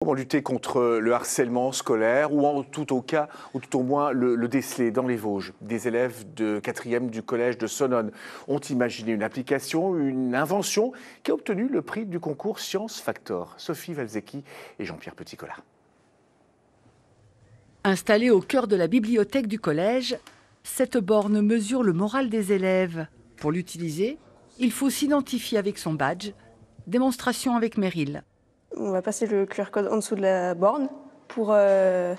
Comment lutter contre le harcèlement scolaire ou tout au moins le déceler dans les Vosges? Des élèves de 4e du collège de Sonnone ont imaginé une application, une invention qui a obtenu le prix du concours Science Factor. Sophie Valzecchi et Jean-Pierre Petit-Collat. Installée au cœur de la bibliothèque du collège, cette borne mesure le moral des élèves. Pour l'utiliser, il faut s'identifier avec son badge. Démonstration avec Meryl. On va passer le QR code en dessous de la borne pour que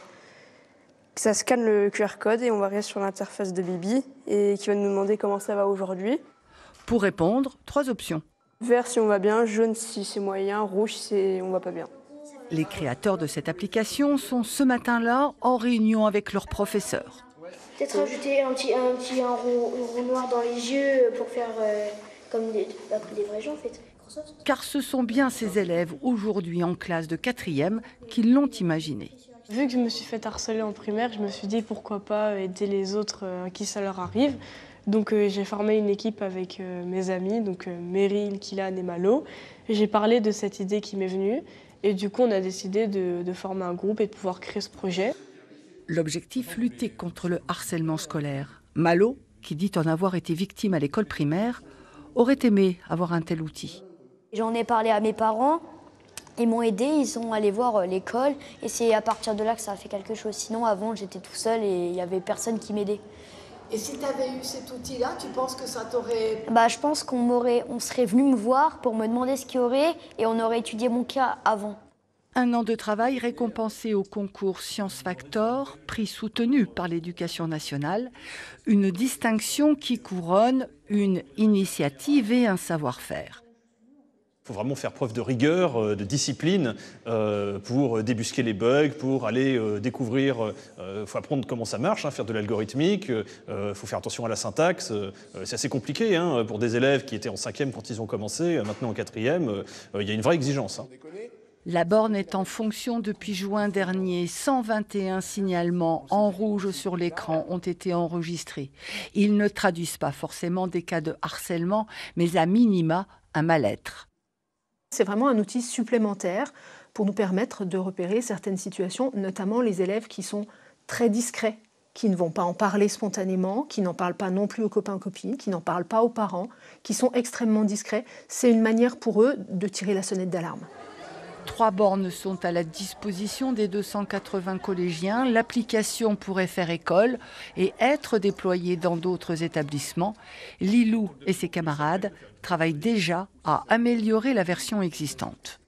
ça scanne le QR code et on va arriver sur l'interface de Bibi et qui va nous demander comment ça va aujourd'hui. Pour répondre, 3 options. Vert si on va bien, jaune si c'est moyen, rouge si on va pas bien. Les créateurs de cette application sont ce matin-là en réunion avec leurs professeurs. Peut-être rajouter un rond noir dans les yeux pour faire comme des vrais gens en fait. Car ce sont bien ces élèves aujourd'hui en classe de 4e qui l'ont imaginé. Vu que je me suis fait harceler en primaire, je me suis dit pourquoi pas aider les autres à qui ça leur arrive. Donc j'ai formé une équipe avec mes amis, donc Meryl, Kylan et Malo. J'ai parlé de cette idée qui m'est venue et du coup on a décidé de former un groupe et de pouvoir créer ce projet. L'objectif, lutter contre le harcèlement scolaire. Malo, qui dit en avoir été victime à l'école primaire, aurait aimé avoir un tel outil. J'en ai parlé à mes parents, ils m'ont aidé, ils sont allés voir l'école et c'est à partir de là que ça a fait quelque chose. Sinon avant j'étais tout seul et il n'y avait personne qui m'aidait. Et si tu avais eu cet outil-là, tu penses que ça t'aurait... Je pense on serait venu me voir pour me demander ce qu'il y aurait et on aurait étudié mon cas avant. 1 an de travail récompensé au concours Science Factor, prix soutenu par l'Éducation nationale, une distinction qui couronne une initiative et un savoir-faire. Il faut vraiment faire preuve de rigueur, de discipline pour débusquer les bugs, pour aller découvrir, faut apprendre comment ça marche, faire de l'algorithmique, faut faire attention à la syntaxe. C'est assez compliqué pour des élèves qui étaient en 5e quand ils ont commencé, maintenant en 4e, il y a une vraie exigence. La borne est en fonction depuis juin dernier. 121 signalements en rouge sur l'écran ont été enregistrés. Ils ne traduisent pas forcément des cas de harcèlement, mais à minima un mal-être. C'est vraiment un outil supplémentaire pour nous permettre de repérer certaines situations, notamment les élèves qui sont très discrets, qui ne vont pas en parler spontanément, qui n'en parlent pas non plus aux copains-copines, qui n'en parlent pas aux parents, qui sont extrêmement discrets. C'est une manière pour eux de tirer la sonnette d'alarme. 3 bornes sont à la disposition des 280 collégiens. L'application pourrait faire école et être déployée dans d'autres établissements. Lilou et ses camarades travaillent déjà à améliorer la version existante.